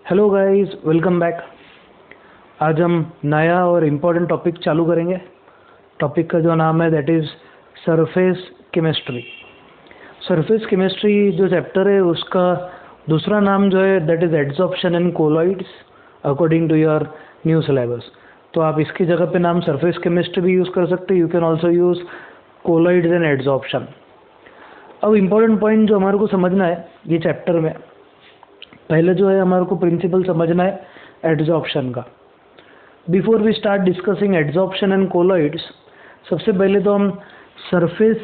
Hello guys, welcome back. आज हम नया और इम्पोर्टेंट टॉपिक चालू करेंगे। टॉपिक का जो नाम है that is surface chemistry. Surface chemistry जो चैप्टर है उसका दूसरा नाम जो है that is adsorption and colloids according to your new syllabus. तो आप इसकी जगह पे नाम सरफेस केमिस्ट्री भी यूज़ कर सकते हैं। You can also use colloids and adsorption. अब इम्पोर्टेंट पॉइंट जो हमारे को समझना है ये चैप्टर में, पहले जो है हमारे को प्रिंसिपल समझना है एड्सॉर्प्शन का। Before we start discussing adsorption and colloids, सबसे पहले तो हम सरफेस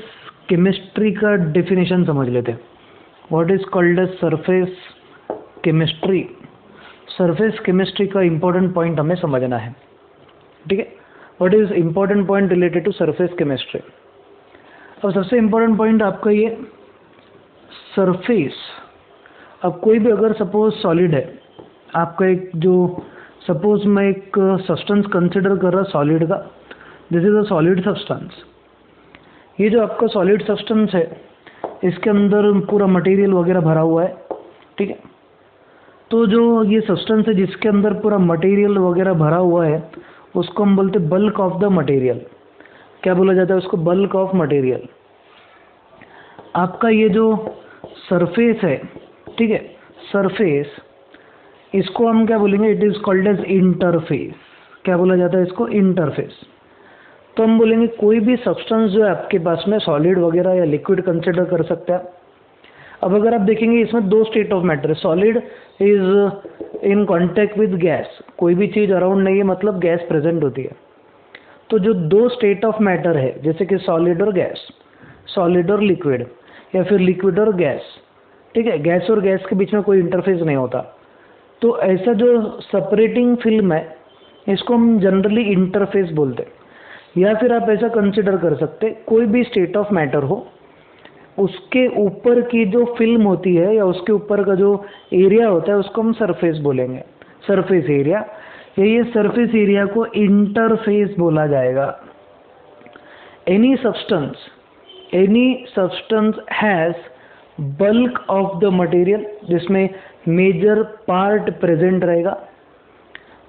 केमिस्ट्री का डेफिनेशन समझ लेते हैं। What is called as surface chemistry. Surface chemistry का इम्पोर्टेंट पॉइंट हमें समझना है, ठीक है। What is important point related to surface chemistry. अब सबसे इम्पोर्टेंट पॉइंट आपका ये सरफेस। अब कोई भी अगर सपोज सॉलिड है, आपका एक जो सपोज मैं एक सब्सटेंस कंसिडर कर रहा सॉलिड का, this is a solid substance. ये जो आपका सॉलिड सब्सटेंस है इसके अंदर पूरा मटेरियल वगैरह भरा हुआ है, ठीक है। तो जो ये सब्सटेंस है जिसके अंदर पूरा मटेरियल वगैरह भरा हुआ है उसको हम बोलते हैं बल्क ऑफ द मटेरियल। क्या बोला जाता है उसको? Bulk of material. आपका ये जो सरफेस है, ठीक है, सरफेस, इसको हम क्या बोलेंगे? It is called as interface. क्या बोला जाता है इसको? इंटरफेस। तो हम बोलेंगे कोई भी सब्सटेंस जो है आपके पास में सॉलिड वगैरह या लिक्विड कंसिडर कर सकते हैं। अब अगर आप देखेंगे इसमें दो स्टेट ऑफ मैटर है। Solid is in contact with gas, कोई भी चीज़ अराउंड नहीं है मतलब गैस प्रेजेंट होती है। तो जो दो स्टेट ऑफ मैटर है जैसे कि सॉलिड और गैस, सॉलिड और लिक्विड, या फिर लिक्विड और गैस, ठीक है, गैस और गैस के बीच में कोई इंटरफेस नहीं होता। तो ऐसा जो सेपरेटिंग फिल्म है इसको हम जनरली इंटरफेस बोलते हैं। या फिर आप ऐसा कंसिडर कर सकते हैं कोई भी स्टेट ऑफ मैटर हो, उसके ऊपर की जो फिल्म होती है या उसके ऊपर का जो एरिया होता है उसको हम सरफेस बोलेंगे, सरफेस एरिया। ये सरफेस एरिया को इंटरफेस बोला जाएगा। Any substance has bulk of the material, जिसमें मेजर पार्ट प्रेजेंट रहेगा,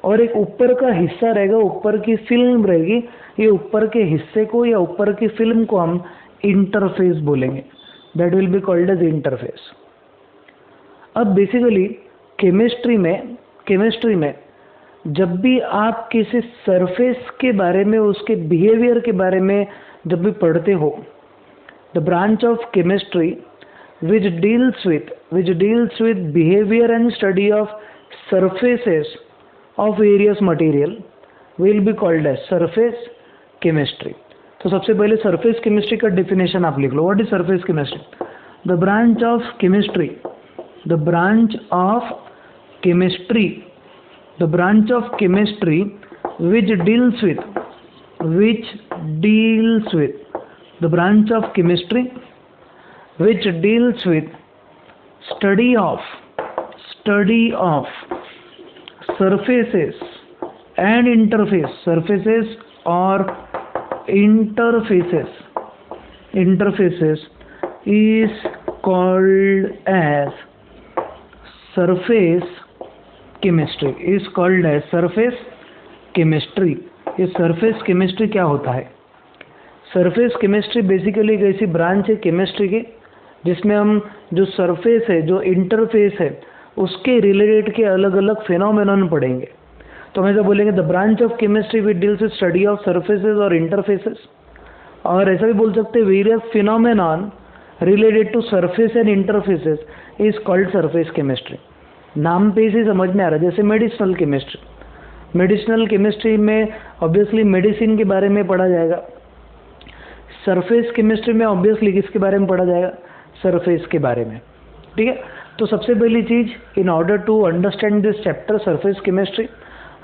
और एक ऊपर का हिस्सा रहेगा, ऊपर की फिल्म रहेगी। ये ऊपर के हिस्से को या ऊपर की फिल्म को हम इंटरफेस बोलेंगे। That will be called as interface. अब बेसिकली केमिस्ट्री में जब भी आप किसी सरफेस के बारे में, उसके बिहेवियर के बारे में जब भी पढ़ते हो, the branch of chemistry which deals with behavior and study of surfaces of various material will be called as surface chemistry. तो सबसे पहले सरफेस केमिस्ट्री का डेफिनेशन आप लिख लो। What is surface chemistry? The branch of chemistry which deals with study of surfaces and interfaces is called as surface chemistry। ये surface chemistry क्या होता है? सरफेस केमिस्ट्री बेसिकली एक ऐसी ब्रांच है केमिस्ट्री की जिसमें हम जो सरफेस है, जो इंटरफेस है, उसके रिलेटेड के अलग अलग फिनोमेनन पढ़ेंगे। तो हम ऐसा बोलेंगे the branch of chemistry which deals with study of surfaces और इंटरफेसेस, और ऐसा भी बोल सकते हैं various phenomenon related to surface and interfaces is called surface chemistry. नाम पे से समझ में आ रहा है। जैसे मेडिसिनल केमिस्ट्री में ऑब्वियसली मेडिसिन के बारे में पढ़ा जाएगा। सरफेस केमिस्ट्री में ऑब्वियसली किसके बारे में पढ़ा जाएगा? सरफेस के बारे में, ठीक है। तो सबसे पहली चीज़, in order to understand this chapter surface chemistry,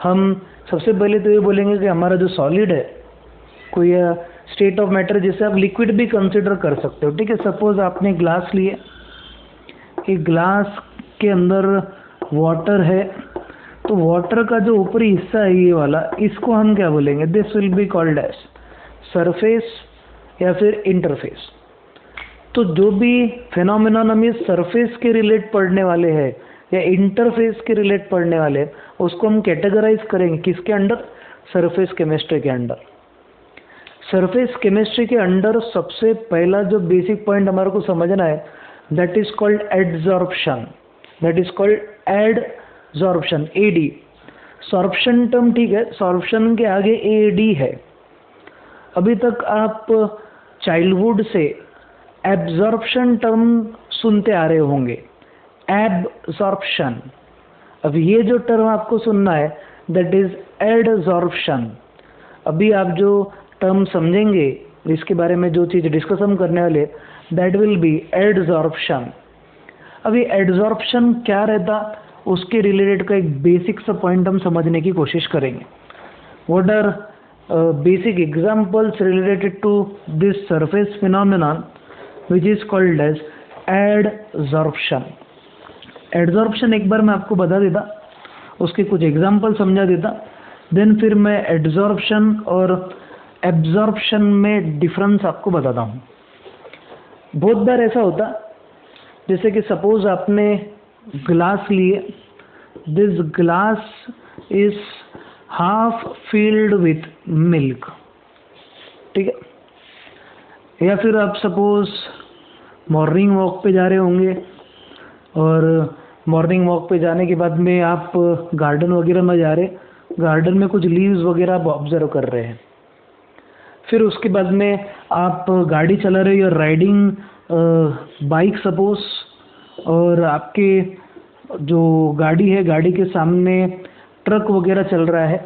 हम सबसे पहले तो ये बोलेंगे कि हमारा जो सॉलिड है, कोई स्टेट ऑफ मैटर जिसे आप लिक्विड भी कंसिडर कर सकते हो, ठीक है। सपोज आपने ग्लास लिए, एक ग्लास के अंदर वाटर है, तो वाटर का जो ऊपरी हिस्सा है ये वाला, इसको हम क्या बोलेंगे? This will be called as surface या फिर इंटरफेस। तो जो भी फिनोमेनन हम ये सरफेस के रिलेट पढ़ने वाले हैं या इंटरफेस के रिलेट पढ़ने वाले हैं, उसको हम कैटेगराइज करेंगे किसके अंडर? सरफेस केमिस्ट्री के अंडर। सरफेस केमिस्ट्री के अंडर सबसे पहला जो बेसिक पॉइंट हमारे को समझना है, that is called adsorption. That is called adsorption, ad. Sorption term ठीक है, सॉर्प्शन के आगे एडी है। अभी तक आप चाइल्डहुड से एब्जॉर्प्शन टर्म सुनते आ रहे होंगे, एब्जॉर्प्शन। अब ये जो टर्म आपको सुनना है, दैट इज एडजॉर्प्शन। अभी आप जो टर्म समझेंगे, इसके बारे में जो चीज़ डिस्कस हम करने वाले, दैट विल बी एडजॉर्प्शन। अभी एडजॉर्प्शन क्या रहता, उसके रिलेटेड का एक बेसिक सा पॉइंट हम समझने की कोशिश करेंगे। What are basic examples related to this surface phenomenon which is called as adsorption. Adsorption एक बार मैं आपको बता देता, उसके कुछ एग्जांपल समझा देता, देन फिर मैं एडजॉर्प्शन और एब्जॉर्प्शन में डिफरेंस आपको बताता हूँ। बहुत बार ऐसा होता, जैसे कि सपोज आपने ग्लास लिए, this glass is half filled with milk, ठीक है। या फिर आप सपोज मॉर्निंग वॉक पे जा रहे होंगे और मॉर्निंग वॉक पे जाने के बाद में आप गार्डन वगैरह में जा रहे, गार्डन में कुछ लीव्स वगैरह आप ऑब्जर्व कर रहे हैं। फिर उसके बाद में आप गाड़ी चला रहे हो, या राइडिंग बाइक सपोज, और आपके जो गाड़ी है, गाड़ी के सामने ट्रक वगैरह चल रहा है,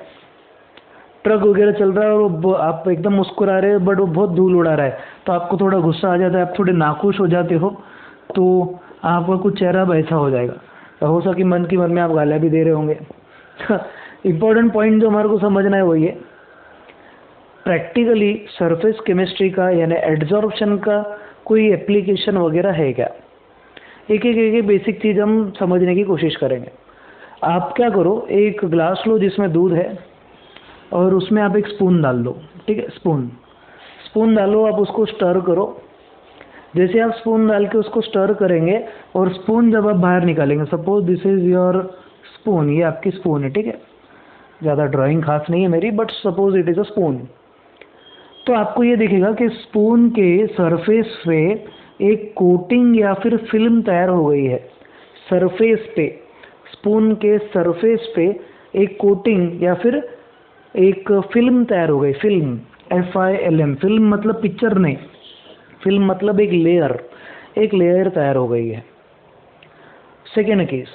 ट्रक वगैरह चल रहा है और आप एकदम मुस्कुरा रहे हो, बट वो बहुत धूल उड़ा रहा है, तो आपको थोड़ा गुस्सा आ जाता है, आप थोड़े नाखुश हो जाते हो, तो आपका कुछ चेहरा ऐसा हो जाएगा। हो सके मन की मन में आप गालियाँ भी दे रहे होंगे। इम्पोर्टेंट पॉइंट जो हमारे को समझना है वो ये, प्रैक्टिकली सरफेस केमिस्ट्री का यानी एडजॉर्प्शन का कोई एप्लीकेशन वगैरह है क्या? एक एक बेसिक चीज़ हम समझने की कोशिश करेंगे। आप क्या करो, एक ग्लास लो जिसमें दूध है और उसमें आप एक स्पून डाल दो, ठीक है। स्पून डालो, आप उसको स्टर करो। जैसे आप स्पून डाल के उसको स्टर करेंगे और स्पून जब आप बाहर निकालेंगे, suppose this is your spoon, ये आपकी स्पून है, ठीक है। ज़्यादा ड्राइंग खास नहीं है मेरी, but suppose it is a spoon. तो आपको ये दिखेगा कि स्पून के सरफेस पे एक कोटिंग या फिर फिल्म तैयार हो गई है। सरफेस पे, स्पून के सरफेस पे एक कोटिंग या फिर एक फिल्म तैयार हो गई। फिल्म, FILM, फिल्म मतलब पिक्चर नहीं, फिल्म मतलब एक लेयर तैयार हो गई है। सेकेंड केस,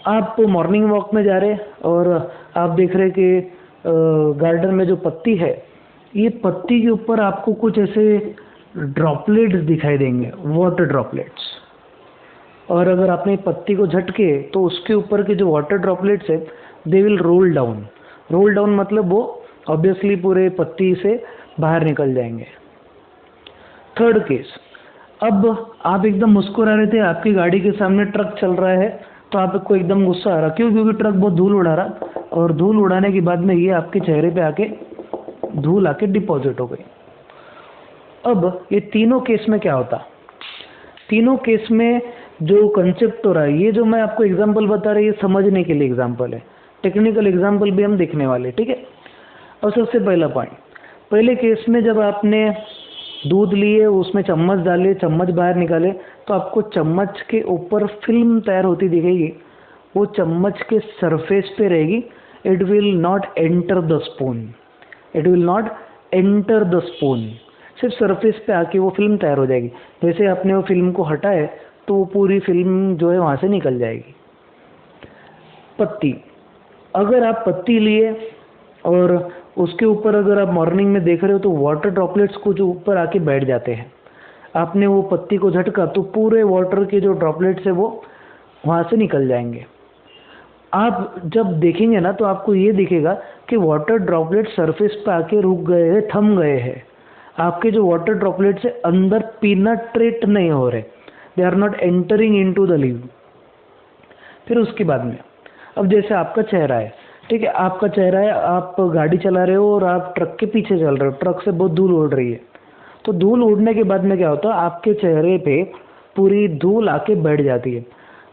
आप मॉर्निंग वॉक में जा रहे और आप देख रहे कि गार्डन में जो पत्ती है, ये पत्ती के ऊपर आपको कुछ ऐसे ड्रॉपलेट्स दिखाई देंगे, वाटर ड्रॉपलेट्स। और अगर आपने पत्ती को झटके तो उसके ऊपर के जो वाटर ड्रॉपलेट्स है, they will roll down. Roll down मतलब वो ऑब्वियसली पूरे पत्ती से बाहर निकल जाएंगे। थर्ड केस, अब आप एकदम मुस्कुरा रहे थे, आपकी गाड़ी के सामने ट्रक चल रहा है, तो आपको एकदम गुस्सा आ रहा, क्यों? क्योंकि ट्रक बहुत धूल उड़ा रहा, और धूल उड़ाने के बाद में ये आपके चेहरे पे आके धूल आके डिपॉजिट हो गई। अब ये तीनों केस में क्या होता, तीनों केस में जो कंसेप्ट हो रहा है, ये जो मैं आपको एग्जांपल बता रहा हूँ, ये समझने के लिए एग्जांपल है, टेक्निकल एग्जांपल भी हम देखने वाले, ठीक है। और सबसे पहला पॉइंट, पहले केस में जब आपने दूध लिए, उसमें चम्मच डाले, चम्मच बाहर निकाले, तो आपको चम्मच के ऊपर फिल्म तैयार होती दिखेगी, वो चम्मच के सरफेस पे रहेगी। It will not enter the spoon, it will not enter the spoon, सिर्फ सरफेस पे आके वो फिल्म तैयार हो जाएगी। जैसे आपने वो फिल्म को हटाए तो वो पूरी फिल्म जो है वहाँ से निकल जाएगी। पत्ती, अगर आप पत्ती लिए और उसके ऊपर अगर आप मॉर्निंग में देख रहे हो तो वाटर ड्रॉपलेट्स कुछ ऊपर आके बैठ जाते हैं। आपने वो पत्ती को झटका तो पूरे वाटर के जो ड्रॉपलेट्स है वो वहाँ से निकल जाएंगे। आप जब देखेंगे ना तो आपको ये दिखेगा कि वाटर ड्रॉपलेट सरफेस पे आके रुक गए हैं, थम गए हैं। आपके जो वाटर ड्रॉपलेट्स है अंदर पिनट्रेट नहीं हो रहे, they are not entering into the leaf. फिर उसके बाद में, अब जैसे आपका चेहरा है, ठीक है, आपका चेहरा है, आप गाड़ी चला रहे हो और आप ट्रक के पीछे चल रहे हो, ट्रक से बहुत धूल उड़ रही है, तो धूल उड़ने के बाद में क्या होता है, आपके चेहरे पे पूरी धूल आके बैठ जाती है।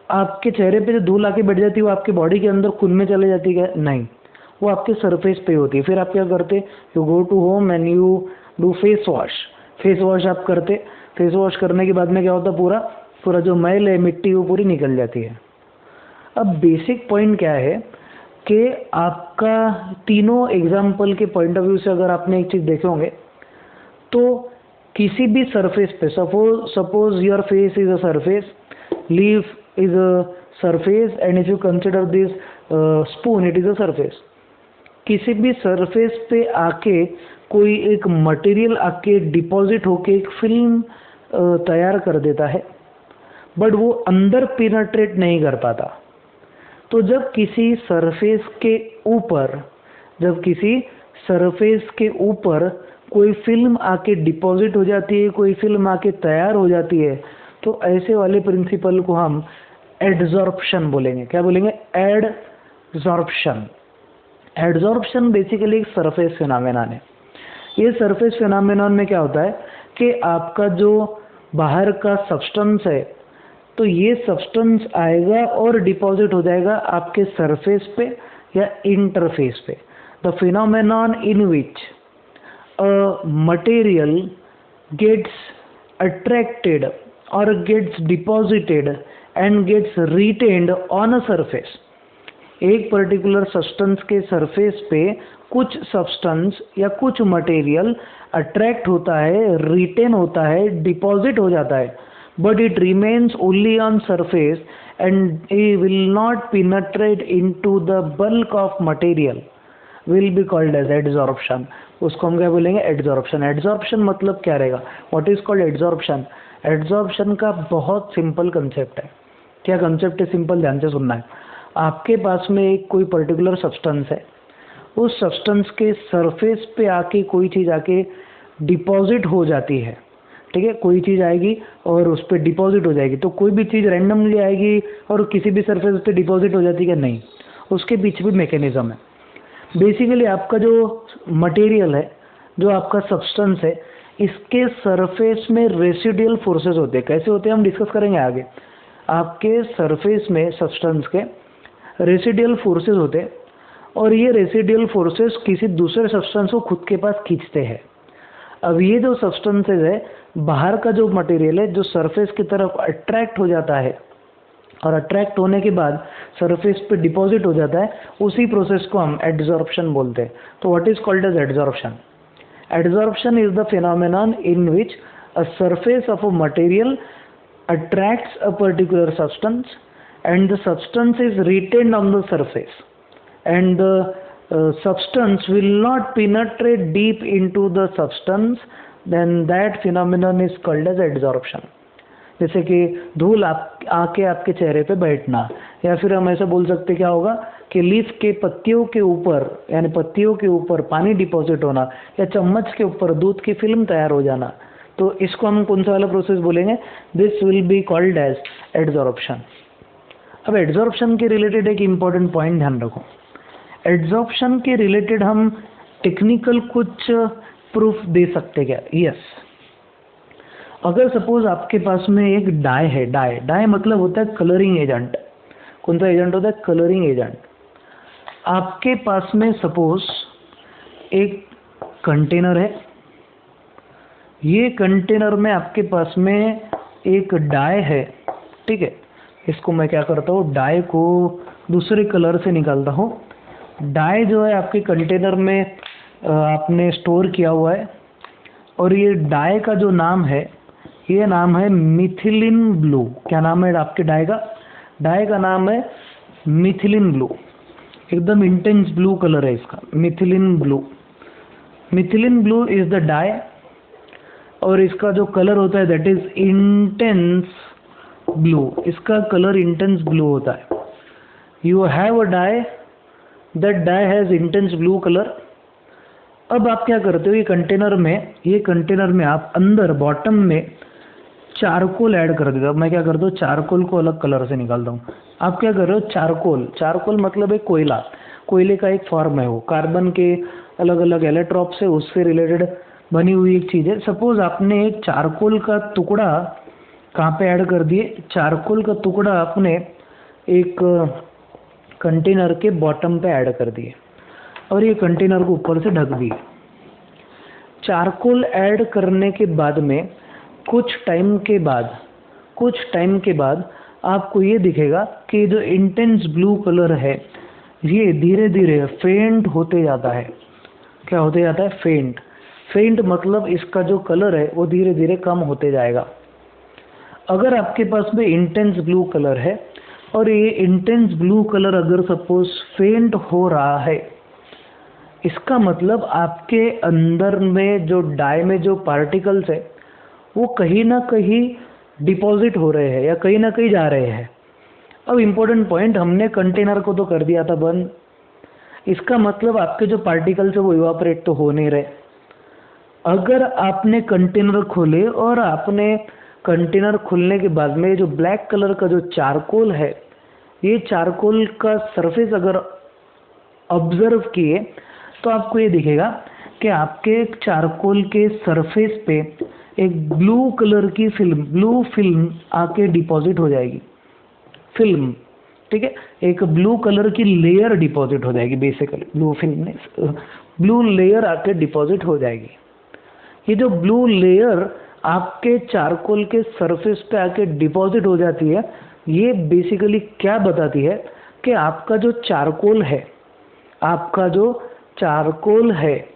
आपके चेहरे पे जो धूल आके बैठ जाती है वो आपके बॉडी के अंदर खून में चले जाती है? नहीं, वो आपके सरफेस पे होती है। फिर आप क्या करते, you go to home and you do face wash. Face wash आप करते, फेस वॉश करने के बाद में क्या होता, पूरा पूरा जो मैल है, मिट्टी, वो पूरी निकल जाती है। अब बेसिक पॉइंट क्या है कि आपका तीनों एग्जाम्पल के पॉइंट ऑफ व्यू से अगर आपने एक चीज़ देखे होंगे तो किसी भी सरफेस पे, suppose your face is a surface, leaf is a surface, and if you consider this spoon it is a surface. किसी भी सरफेस पे आके कोई एक मटेरियल आके डिपॉजिट होके एक फिल्म तैयार कर देता है, बट वो अंदर पिनट्रेट नहीं कर पाता। तो जब किसी सरफेस के ऊपर कोई फिल्म आके डिपॉजिट हो जाती है, कोई फिल्म आके तैयार हो जाती है, तो ऐसे वाले प्रिंसिपल को हम एडजॉर्प्शन बोलेंगे। क्या बोलेंगे? एडजॉर्प्शन। एडजॉर्प्शन बेसिकली एक सरफेस फिनोमेनन है। ये सरफेस फिनोमेनन में क्या होता है कि आपका जो बाहर का सब्सटेंस है, तो ये सब्सटेंस आएगा और डिपॉजिट हो जाएगा आपके सरफेस पे या इंटरफेस पे। The phenomenon in which a material gets attracted और gets deposited and gets retained on a surface. एक पर्टिकुलर सब्सटेंस के सरफेस पे कुछ सब्सटेंस या कुछ मटेरियल अट्रैक्ट होता है, रिटेन होता है, डिपॉजिट हो जाता है, but it remains only on surface and it will not penetrate into the bulk of material, will be called as adsorption। उसको हम क्या बोलेंगे? एडजॉर्प्शन। एडजॉर्प्शन मतलब क्या रहेगा? What is called adsorption? Adsorption का बहुत सिंपल कंसेप्ट है। क्या कंसेप्ट है? सिंपल, ध्यान से सुनना है। आपके पास में एक कोई पर्टिकुलर सब्सटेंस है, उस सब्सटेंस के सरफेस पे आके कोई चीज़ आके डिपॉजिट हो जाती है, ठीक है? कोई चीज़ आएगी और उस पर डिपॉजिट हो जाएगी। तो कोई भी चीज़ रैंडमली आएगी और किसी भी सरफेस पे डिपॉजिट हो जाती है? नहीं, उसके पीछे भी मैकेनिज्म है। बेसिकली आपका जो मटेरियल है, जो आपका सब्सटेंस है, इसके सरफेस में रेसिडुअल फोर्सेस होते हैं। कैसे होते हैं हम डिस्कस करेंगे आगे। आपके सरफेस में सब्सटेंस के रेसिडुअल फोर्सेस होते हैं और ये रेसिडुअल फोर्सेस किसी दूसरे सब्सटेंस को खुद के पास खींचते हैं। अब ये जो सब्सटेंसेज है, बाहर का जो मटेरियल है, जो सरफेस की तरफ अट्रैक्ट हो जाता है और अट्रैक्ट होने के बाद सरफेस पे डिपॉजिट हो जाता है, उसी प्रोसेस को हम एडजॉर्प्शन बोलते हैं। तो what is called as adsorption? Adsorption is the phenomenon in which a surface of a material attracts a particular substance and the substance is retained on the surface and the substance will not penetrate deep into the substance, then that phenomenon is called as adsorption। जैसे कि धूल आके आपके चेहरे पे बैठना, या फिर हम ऐसा बोल सकते क्या होगा कि लीफ के पत्तियों के ऊपर, यानी पत्तियों के ऊपर पानी डिपॉजिट होना, या चम्मच के ऊपर दूध की फिल्म तैयार हो जाना। तो इसको हम कौन सा वाला प्रोसेस बोलेंगे? This will be called as adsorption. अब एडजॉर्प्शन के रिलेटेड एक इम्पॉर्टेंट पॉइंट ध्यान रखो। एडजॉर्प्शन के रिलेटेड हम टेक्निकल कुछ प्रूफ दे सकते क्या? यस। अगर सपोज आपके पास में एक डाई है, डाई मतलब होता है कलरिंग एजेंट। कौन सा एजेंट होता है? Colouring agent. आपके पास में सपोज एक कंटेनर है, ये कंटेनर में आपके पास में एक डाई है, ठीक है? इसको मैं क्या करता हूँ, डाई को दूसरे कलर से निकालता हूँ। डाई जो है आपके कंटेनर में आपने स्टोर किया हुआ है, और ये डाई का जो नाम है, ये नाम है मिथिलिन ब्लू। क्या नाम है आपके डाई का? डाई का नाम है मिथिलिन ब्लू। एकदम इंटेंस ब्लू कलर है इसका, methylene blue. Methylene blue is the dye, और इसका जो कलर होता है दैट इज इंटेंस ब्लू। इसका कलर इंटेंस ब्लू होता है। You have a dye, that dye has intense blue colour. अब आप क्या करते हो, ये कंटेनर में आप अंदर बॉटम में चारकोल ऐड कर देते हो। मैं क्या करता हूँ, चारकोल को अलग कलर से निकालता हूँ। आप क्या कर रहे हो, चारकोल मतलब एक कोयला, कोयले का एक फॉर्म है, वो कार्बन के अलग अलग एलेट्रॉप्स है, उससे रिलेटेड बनी हुई एक चीज़ है। सपोज आपने एक चारकोल का टुकड़ा कहाँ पे ऐड कर दिए, चारकोल का टुकड़ा आपने एक कंटेनर के बॉटम पे ऐड कर दिए और ये कंटेनर को ऊपर से ढक दिए। चारकोल ऐड करने के बाद में कुछ टाइम के बाद आपको ये दिखेगा कि जो इंटेंस ब्लू कलर है ये धीरे धीरे फेंट होते जाता है। क्या होते जाता है? फेंट। फेंट मतलब इसका जो कलर है वो धीरे धीरे कम होते जाएगा। अगर आपके पास में इंटेंस ब्लू कलर है और ये इंटेंस ब्लू कलर अगर सपोज फेंट हो रहा है, इसका मतलब आपके अंदर में जो डाई में जो पार्टिकल्स है वो कहीं ना कहीं डिपॉजिट हो रहे हैं या कहीं ना कहीं जा रहे हैं। अब इम्पोर्टेंट पॉइंट, हमने कंटेनर को तो कर दिया था बंद, इसका मतलब आपके जो पार्टिकल्स है वो इवापोरेट तो हो नहीं रहे। अगर आपने कंटेनर खोले और आपने कंटेनर खुलने के बाद में जो ब्लैक कलर का जो चारकोल है, ये चारकोल का सरफेस अगर ऑब्जर्व किए तो आपको ये दिखेगा कि आपके चारकोल के सरफेस पे एक ब्लू कलर की ब्लू फिल्म आके डिपॉजिट हो जाएगी। फिल्म, ठीक है, एक ब्लू कलर की लेयर डिपॉजिट हो जाएगी। बेसिकली ब्लू फिल्म ने ब्लू लेयर आके डिपॉजिट हो जाएगी। ये जो ब्लू लेयर आपके चारकोल के सरफेस पे आके डिपॉजिट हो जाती है, ये बेसिकली क्या बताती है कि आपका जो चारकोल है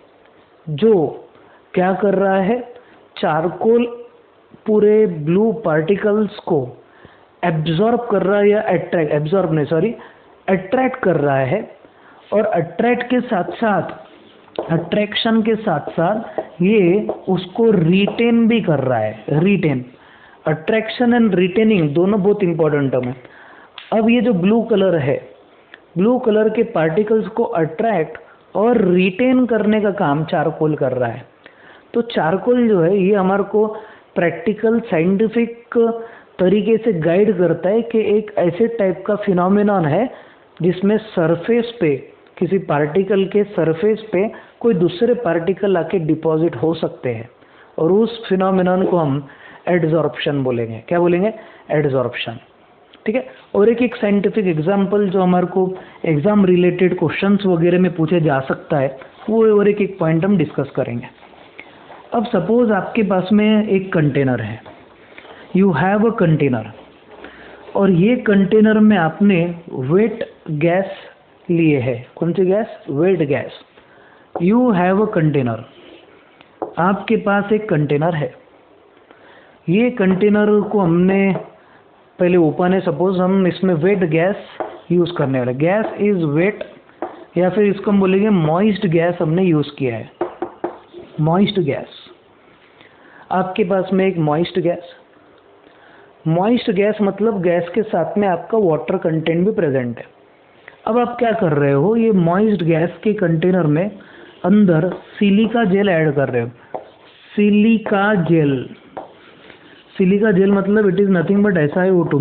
जो क्या कर रहा है, चारकोल पूरे ब्लू पार्टिकल्स को एब्जॉर्ब कर रहा है या अट्रैक्ट कर रहा है। और अट्रैक्शन के साथ साथ ये उसको रिटेन भी कर रहा है। अट्रैक्शन एंड रिटेनिंग दोनों बहुत इंपॉर्टेंट टर्म है। अब ये जो ब्लू कलर है, ब्लू कलर के पार्टिकल्स को अट्रैक्ट और रिटेन करने का काम चारकोल कर रहा है। तो चारकोल जो है ये हमारे को प्रैक्टिकल साइंटिफिक तरीके से गाइड करता है कि एक ऐसे टाइप का फिनोमेनॉन है जिसमें सरफेस पे, किसी पार्टिकल के सरफेस पे कोई दूसरे पार्टिकल आके डिपॉजिट हो सकते हैं, और उस फिनोमेनॉन को हम एडजॉर्प्शन बोलेंगे। क्या बोलेंगे? एडजॉर्प्शन। ठीक है। और एक साइंटिफिक एग्जांपल जो हमारे को एग्जाम रिलेटेड क्वेश्चंस वगैरह में पूछे जा सकता है, वो और एक पॉइंट हम डिस्कस करेंगे। अब सपोज आपके पास में एक कंटेनर है, यू हैव अ कंटेनर, और ये कंटेनर में आपने वेट गैस लिए है। कौन सी gas? Wet gas. You have a container, आपके पास एक कंटेनर है। ये कंटेनर को हमने पहले ओपन है, सपोज हम इसमें वेट गैस यूज़ करने वाले। गैस इज वेट, या फिर इसको हम बोलेंगे मॉइस्ट गैस हमने यूज़ किया है। मॉइस्ट गैस, आपके पास में एक मॉइस्ट गैस मतलब गैस के साथ में आपका वाटर कंटेंट भी प्रेजेंट है। अब आप क्या कर रहे हो, ये मॉइस्ट गैस के कंटेनर में अंदर सिलिका जेल ऐड कर रहे हो। सिलिका जेल मतलब it is nothing but SiO2,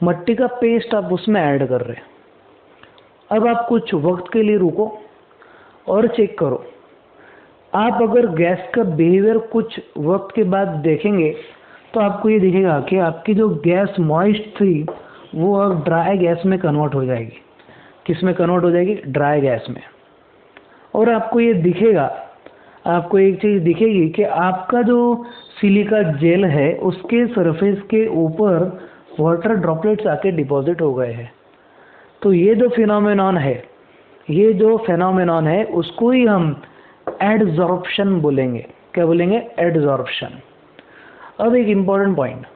मट्टी का पेस्ट आप उसमें ऐड कर रहे हो। अब आप कुछ वक्त के लिए रुको और चेक करो। आप अगर गैस का बिहेवियर कुछ वक्त के बाद देखेंगे तो आपको ये दिखेगा कि आपकी जो गैस मॉइस्ट थी वो अब ड्राई गैस में कन्वर्ट हो जाएगी। किस में कन्वर्ट हो जाएगी? ड्राई गैस में। और आपको ये दिखेगा, आपको एक चीज़ दिखेगी कि आपका जो सिलिका जेल है उसके सरफेस के ऊपर वाटर ड्रॉपलेट्स आके डिपॉजिट हो गए हैं। तो ये जो फिनोमेनॉन है उसको ही हम एडजॉर्प्शन बोलेंगे। क्या बोलेंगे? एडजॉर्प्शन। अब एक इम्पॉर्टेंट पॉइंट,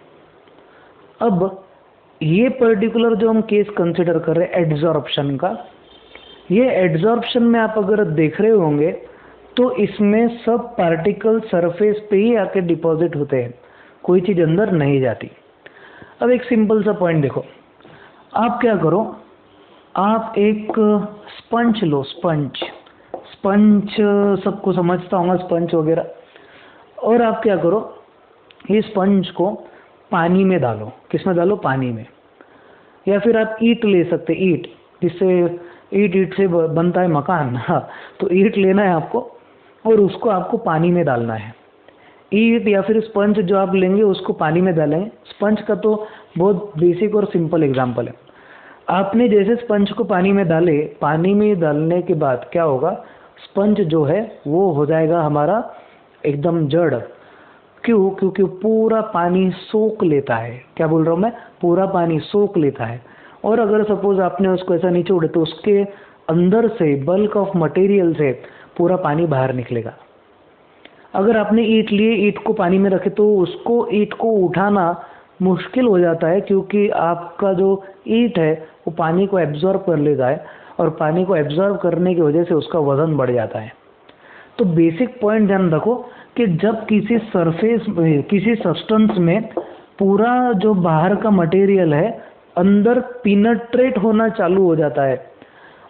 अब ये पर्टिकुलर जो हम केस कंसिडर कर रहे हैं एडजॉर्प्शन का, ये एडजॉर्प्शन में आप अगर देख रहे होंगे तो इसमें सब पार्टिकल सरफेस पे ही आके डिपॉजिट होते हैं, कोई चीज़ अंदर नहीं जाती। अब एक सिंपल सा पॉइंट देखो, आप क्या करो, आप एक स्पंज लो। स्पंज सबको समझता होगा, स्पंज वगैरह। और आप क्या करो, ये स्पंज को पानी में डालो। किस में डालो? पानी में। या फिर आप ईंट ले सकते, ईंट, जिससे ईंट से बनता है मकान। हाँ, तो ईंट लेना है आपको और उसको आपको पानी में डालना है। ईंट या फिर स्पंज जो आप लेंगे उसको पानी में डालेंगे। स्पंज का तो बहुत बेसिक और सिंपल एग्जांपल है। आपने जैसे स्पंज को पानी में डाले, पानी में डालने के बाद क्या होगा, स्पंज जो है वो हो जाएगा हमारा एकदम जड़। क्यों? क्योंकि पूरा पानी सोख लेता है। क्या बोल रहा हूँ मैं? पूरा पानी सोख लेता है। और अगर सपोज आपने उसको ऐसा नहीं छोड़े तो उसके अंदर से बल्क ऑफ मटेरियल से पूरा पानी बाहर निकलेगा। अगर आपने ईंट लिए, ईंट को पानी में रखे तो उसको ईंट को उठाना मुश्किल हो जाता है, क्योंकि आपका जो ईंट है वो पानी को एब्जॉर्ब कर लेता है और पानी को एब्जॉर्ब करने की वजह से उसका वजन बढ़ जाता है। तो बेसिक पॉइंट ध्यान रखो कि जब किसी सरफेस में, किसी सब्सटेंस में पूरा जो बाहर का मटेरियल है अंदर पिनट्रेट होना चालू हो जाता है,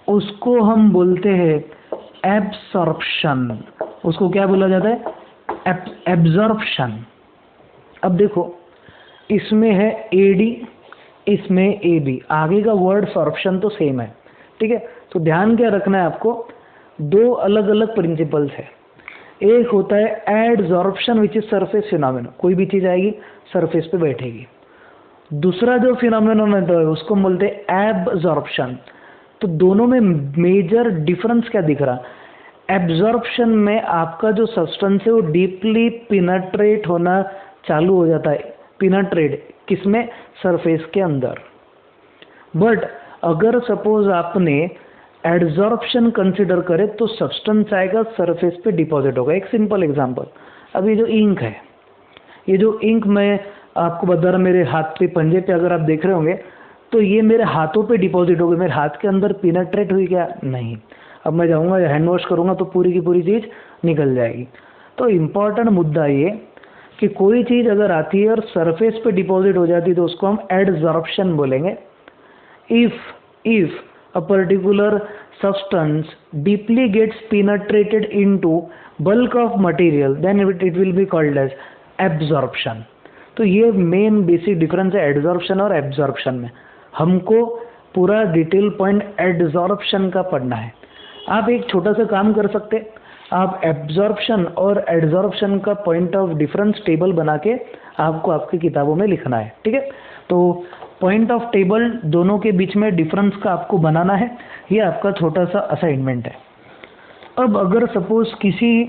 उसको हम बोलते हैं एब्सॉर्प्शन। उसको क्या बोला जाता है? एब्जॉर्प्शन। अब देखो, इसमें है एडी, इसमें ए बी, आगे का वर्ड सॉर्प्शन तो सेम है, ठीक है। तो ध्यान क्या रखना है आपको, दो अलग अलग प्रिंसिपल्स है। एक होता है adsorption which is surface phenomenon, कोई भी चीज आएगी सरफेस पे बैठेगी। दूसरा जो फिनोमेनन है उसको बोलते हैं एब्जॉर्प्शन। तो दोनों में मेजर डिफरेंस क्या दिख रहा? एब्जॉर्प्शन में आपका जो सब्सटेंस है वो डीपली पिनट्रेट होना चालू हो जाता है। पिनट्रेट किसमें? सरफेस के अंदर। बट अगर सपोज आपने एडजॉर्प्शन कंसिडर करे तो सब्सटेंस आएगा सरफेस पे डिपॉजिट होगा। एक सिंपल एग्जांपल, अब ये जो इंक है, ये जो इंक मैं आपको बता रहा, मेरे हाथ पे पंजे पे अगर आप देख रहे होंगे तो ये मेरे हाथों पे डिपॉजिट हो गई, मेरे हाथ के अंदर पिनट्रेट हुई क्या? नहीं। अब मैं जाऊंगा हैंड वॉश करूंगा तो पूरी की पूरी चीज निकल जाएगी। तो इम्पॉर्टेंट मुद्दा ये कि कोई चीज अगर आती है और सरफेस पे डिपॉजिट हो जाती है तो उसको हम एडजॉर्प्शन बोलेंगे। If a particular substance deeply gets penetrated into bulk of material, then it will be called as absorption. तो ये मेन बेसिक डिफरेंस है एडजॉर्प्शन और एब्जॉर्प्शन में। हमको पूरा डिटेल पॉइंट एडजॉर्प्शन का पढ़ना है। आप एक छोटा सा काम कर सकते, आप एब्जॉर्प्शन और एडजॉर्प्शन का पॉइंट ऑफ डिफरेंस टेबल बना के आपको आपकी किताबों में लिखना है, ठीक है। तो पॉइंट ऑफ टेबल दोनों के बीच में डिफरेंस का आपको बनाना है, ये आपका छोटा सा असाइनमेंट है। अब अगर सपोज किसी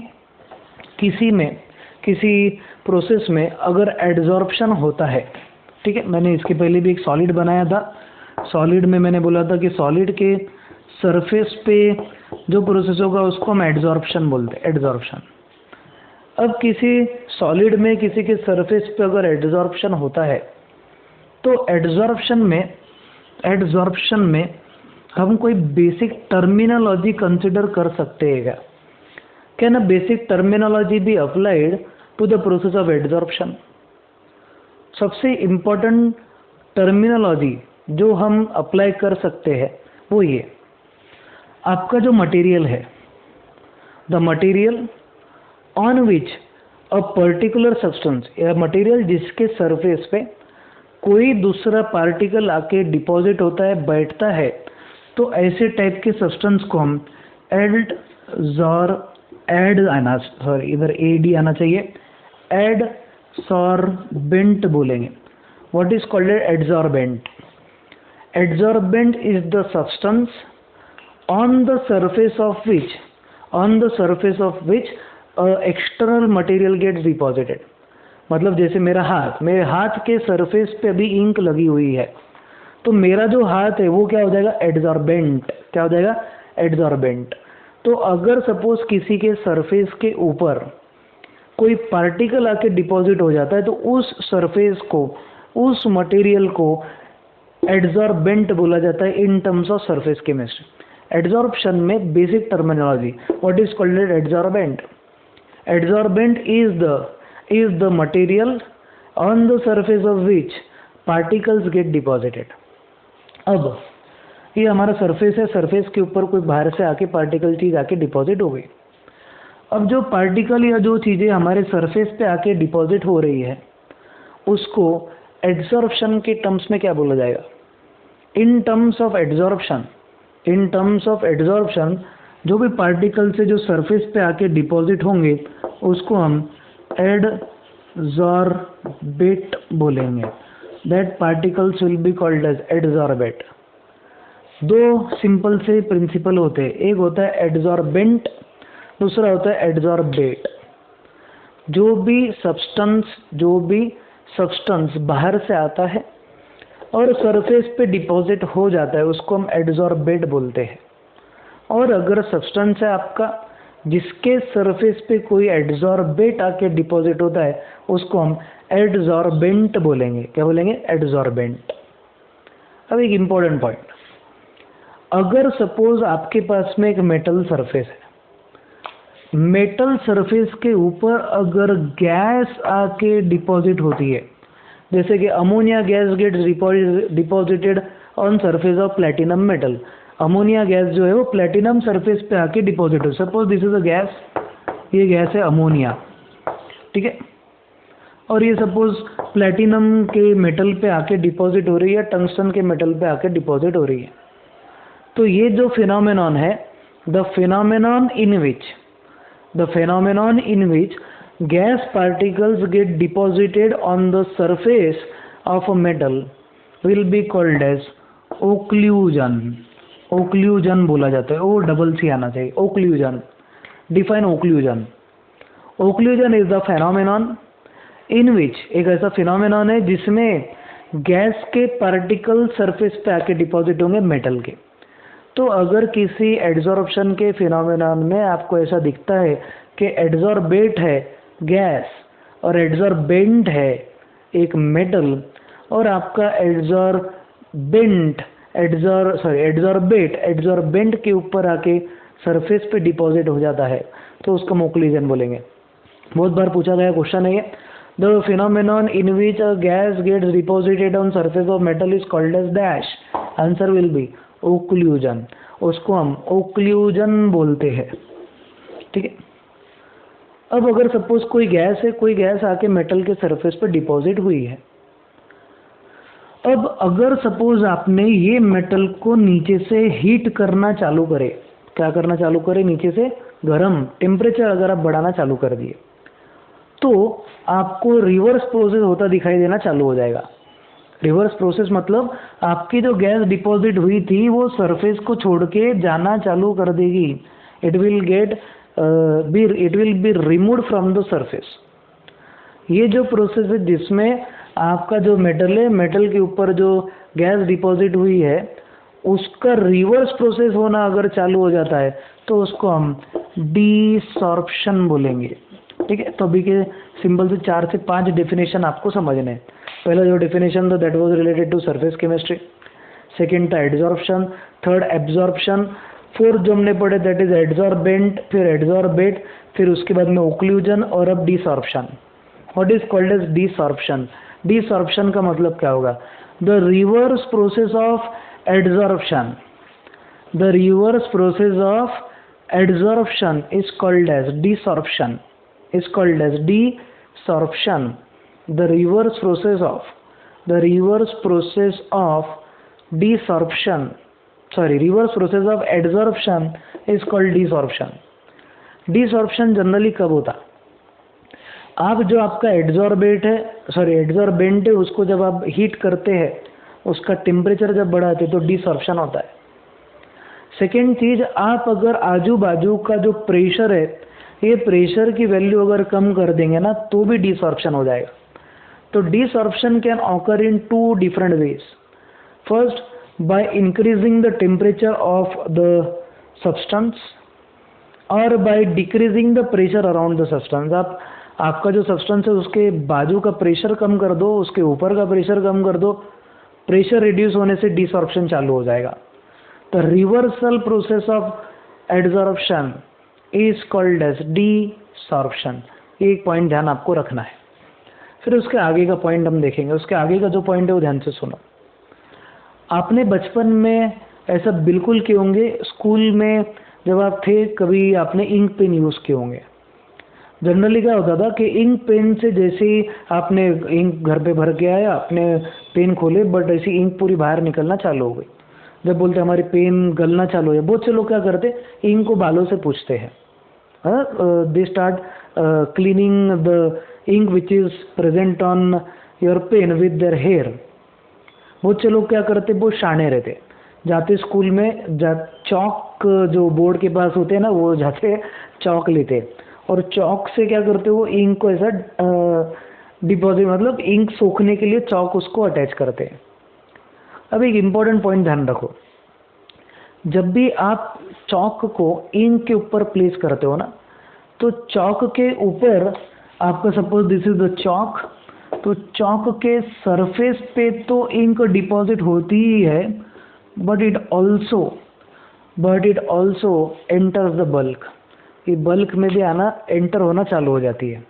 प्रोसेस में अगर एडजॉर्प्शन होता है, ठीक है, मैंने इसके पहले भी एक सॉलिड बनाया था। सॉलिड में मैंने बोला था कि सॉलिड के सरफेस पे जो प्रोसेस होगा उसको हम एडजॉर्प्शन बोलते हैं, एडजॉर्प्शन। अब किसी सॉलिड में किसी के सरफेस पे अगर एडजॉर्प्शन होता है तो एडजॉर्प्शन में हम कोई बेसिक टर्मिनोलॉजी कंसिडर कर सकते हैं क्या? Can a basic terminology be applied to the process of adsorption? सबसे इम्पोर्टेंट टर्मिनोलॉजी जो हम अप्लाई कर सकते हैं वो ये, आपका जो मटेरियल है, the material on which a particular substance, या मटेरियल जिसके सरफेस पे कोई दूसरा पार्टिकल आके डिपॉजिट होता है, बैठता है, तो ऐसे टाइप के सब्सटेंस को हम इधर एडी आना चाहिए, एडसॉर्बेंट बोलेंगे। What is called adsorbent? Adsorbent is the substance on the surface of which external material gets deposited। मतलब जैसे मेरे हाथ के सरफेस पे अभी इंक लगी हुई है, तो मेरा जो हाथ है वो क्या हो जाएगा? एडसॉर्बेंट। क्या हो जाएगा? एडसॉर्बेंट। तो अगर सपोज किसी के सरफेस के ऊपर कोई पार्टिकल आके डिपॉजिट हो जाता है तो उस सरफेस को, उस मटेरियल को एडसॉर्बेंट बोला जाता है in terms of surface chemistry. Adsorption में basic terminology, what is called adsorbent? Adsorbent is the material on the surface of which particles get deposited। अब ये हमारा सरफेस है, सरफेस के ऊपर कोई बाहर से आके पार्टिकल चीज आके डिपॉजिट हो गई। अब जो पार्टिकल या जो चीजें हमारे सरफेस पे आके डिपॉजिट हो रही है उसको एडसॉर्प्शन के टर्म्स में क्या बोला जाएगा? इन टर्म्स ऑफ एडसॉर्प्शन जो भी पार्टिकल से जो सरफेस पे आके डिपॉजिट होंगे उसको हम एडसॉर्बेट बोलेंगे। That particles will be called as adsorbate. दो सिंपल से प्रिंसिपल होते हैं, एक होता है एडजॉर्बेंट, दूसरा होता है एडजॉर्बेट। जो भी सब्सटेंस बाहर से आता है और सरफेस पे डिपॉजिट हो जाता है उसको हम एडजॉर्बेट बोलते हैं। और अगर सब्सटेंस है आपका जिसके सरफेस पे कोई एडजॉर्बेट आके डिपॉजिट होता है उसको हम एडजॉर्बेंट बोलेंगे। क्या बोलेंगे? एडजॉर्बेंट। अब एक इम्पोर्टेंट पॉइंट, अगर सपोज आपके पास में एक मेटल सरफेस है, मेटल सरफेस के ऊपर अगर गैस आके डिपॉजिट होती है, जैसे कि ammonia gas gets deposited on surface of platinum metal. Ammonia gas जो है वो प्लेटिनम सरफेस पे आके डिपॉजिट हो, suppose this is a gas, ये गैस है अमोनिया, ठीक है, और ये सपोज प्लेटिनम के मेटल पे आके डिपॉजिट हो रही है, टंगस्टन के मेटल पे आके डिपॉजिट हो रही है। तो ये जो फिनोमेनॉन है, the फिनोमेनॉन in which gas particles get deposited on the surface of a metal will be called as occlusion। Occlusion बोला जाता है, ओ डबल सी आना चाहिए, occlusion. Define occlusion. Occlusion is the phenomenon in which, एक ऐसा फिनोमेनॉन है जिसमें gas के पार्टिकल सरफेस पे आके डिपॉजिट होंगे मेटल के। तो अगर किसी एडजॉर्प्शन के फिनोमेनॉन में आपको ऐसा दिखता है कि एडजॉर्बेट है गैस और एडजॉर्बेंट है एक मेटल, और आपका एडजॉर्बेंट के ऊपर आके सरफेस पे डिपॉजिट हो जाता है, तो उसको हम ओक्लूजन बोलेंगे। बहुत बार पूछा गया क्वेश्चन है ये, the phenomenon in which a gas gets deposited on surface of metal is called as dash. Answer will be occlusion. उसको हम ओक्लूजन बोलते हैं, ठीक है। अब अगर सपोज कोई गैस आके मेटल के सरफेस पर डिपॉजिट हुई है, अब अगर सपोज आपने ये मेटल को नीचे से हीट करना चालू करे, क्या करना चालू करे? नीचे से गर्म टेम्परेचर अगर आप बढ़ाना चालू कर दिए, तो आपको रिवर्स प्रोसेस होता दिखाई देना चालू हो जाएगा। रिवर्स प्रोसेस मतलब आपकी जो गैस डिपॉजिट हुई थी वो सरफेस को छोड़ के जाना चालू कर देगी। It will be removed from the surface. ये जो प्रोसेस है जिसमें आपका जो मेटल है, मेटल के ऊपर जो गैस डिपॉजिट हुई है उसका रिवर्स प्रोसेस होना अगर चालू हो जाता है तो उसको हम डीसॉर्प्शन बोलेंगे, ठीक है। तो अभी के सिंपल से 4 से 5 डेफिनेशन आपको समझने हैं। पहला जो डेफिनेशन था that was related to surface chemistry, second था एडजॉर्प्शन, थर्ड एब्जॉर्प्शन, फोर्थ जो हमने पढ़े दैट इज एडजॉर्बेंट, फिर एडजॉर्बेट, फिर उसके बाद में ओक्लूजन और अब desorption. What is called as desorption? Desorption का मतलब क्या होगा? The reverse process of adsorption, the reverse process of adsorption is called as desorption, is called as desorption. The reverse process of adsorption is called desorption. Desorption generally कब होता? आप जो आपका adsorbent है उसको जब आप हीट करते हैं, उसका टेम्परेचर जब बढ़ाते हैं तो डीसॉर्प्शन होता है। सेकेंड चीज, आप अगर आजू बाजू का जो प्रेशर है, ये प्रेशर की वैल्यू अगर कम कर देंगे ना तो भी डीसॉर्प्शन हो जाएगा। तो desorption can occur in 2 different ways. First, by increasing the temperature of the substance और by decreasing the pressure around the substance. आपका जो सब्सटेंस है उसके बाजू का प्रेशर कम कर दो, उसके ऊपर का प्रेशर कम कर दो, प्रेशर रिड्यूस होने से डीसॉर्प्शन चालू हो जाएगा। तो reversal process of adsorption is called as desorption. एक पॉइंट ध्यान आपको रखना है। फिर उसके आगे का पॉइंट हम देखेंगे। उसके आगे का जो पॉइंट है वो ध्यान से सुनो। आपने बचपन में ऐसा बिल्कुल किए होंगे, स्कूल में जब आप थे कभी आपने इंक पेन यूज़ किए होंगे। जनरली क्या होता था कि इंक पेन से जैसे ही आपने इंक घर पे भर के आया, आपने पेन खोले, बट ऐसी इंक पूरी बाहर निकलना चालू हो गई। जब बोलते हमारी पेन गलना चालू है, बहुत से लोग क्या करते इंक को बालों से पूछते हैं। They start cleaning the ink which is present on your pen with their hair. बहुत से लोग क्या करते, बहुत शाणे रहते, जाते स्कूल में चौक जो बोर्ड के पास होते हैं ना, वो जाते चौक लेते और चौक से क्या करते, वो इंक को ऐसा डिपॉजिट, मतलब इंक सोखने के लिए चौक उसको अटैच करते हैं। अब एक इम्पॉर्टेंट पॉइंट ध्यान रखो, जब भी आप चौक को इंक के ऊपर प्लेस करते हो ना, तो चौक के ऊपर आपका सपोज दिस इज द चौक, तो चौक के सरफेस पे तो इंक डिपॉजिट होती ही है, but it also enters the bulk, ये बल्क में भी आना, एंटर होना चालू हो जाती है।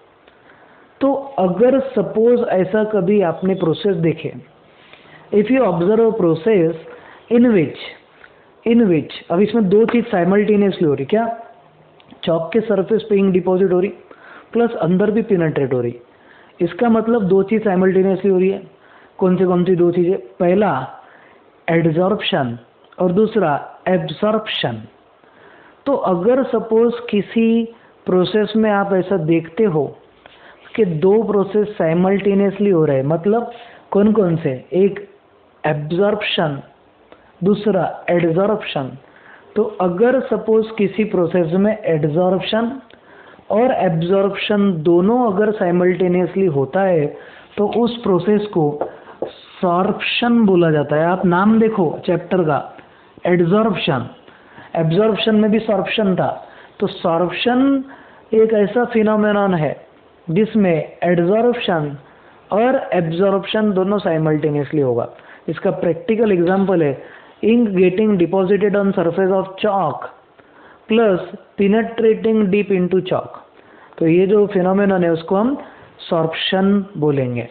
तो अगर सपोज ऐसा कभी आपने प्रोसेस देखे, if you observe a process in which अब इसमें दो चीज साइमल्टेनियसली हो रही, क्या, चौक के सरफेस पे इंक डिपॉजिट हो रही प्लस अंदर भी पेनिट्रेट हो रही, इसका मतलब दो चीज साइमल्टेनियसली हो रही है। कौन सी दो चीजें, पहला एडजॉर्प्शन और दूसरा एब्जॉर्प्शन। तो अगर सपोज किसी प्रोसेस में आप ऐसा देखते हो कि दो प्रोसेस साइमल्टेनियसली हो रहे हैं, मतलब कौन कौन से, एक एब्जॉर्प्शन दूसरा एडजॉर्प्शन, तो अगर सपोज किसी प्रोसेस में एडजॉर्प्शन और एब्जॉर्प्शन दोनों अगर साइमल्टेनियसली होता है तो उस प्रोसेस को सॉर्प्शन बोला जाता है। आप नाम देखो चैप्टर का, एडजॉर्प्शन, एब्जॉर्प्शन में भी सॉर्प्शन था, तो सॉर्प्शन एक ऐसा फिनोमेनन है जिसमें एडजॉर्प्शन और एब्जॉर्प्शन दोनों साइमल्टेनियसली होगा। इसका प्रैक्टिकल एग्जांपल है ink getting deposited on surface of chalk plus penetrating deep into chalk, तो ये जो फिनोमेनन है उसको हम सॉर्प्शन बोलेंगे।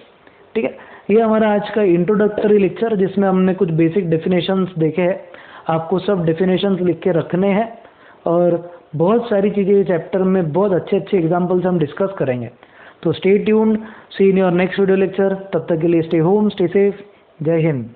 ठीक है, ये हमारा आज का इंट्रोडक्टरी लेक्चर, जिसमें हमने कुछ बेसिक डेफिनेशंस देखे हैं। आपको सब डेफिनेशंस लिख के रखने हैं और बहुत सारी चीज़ें चैप्टर में बहुत अच्छे अच्छे एग्जाम्पल्स हम डिस्कस करेंगे। तो stay tuned, see in your next video lecture. तब तक के लिए स्टे होम, स्टे सेफ, जय हिंद।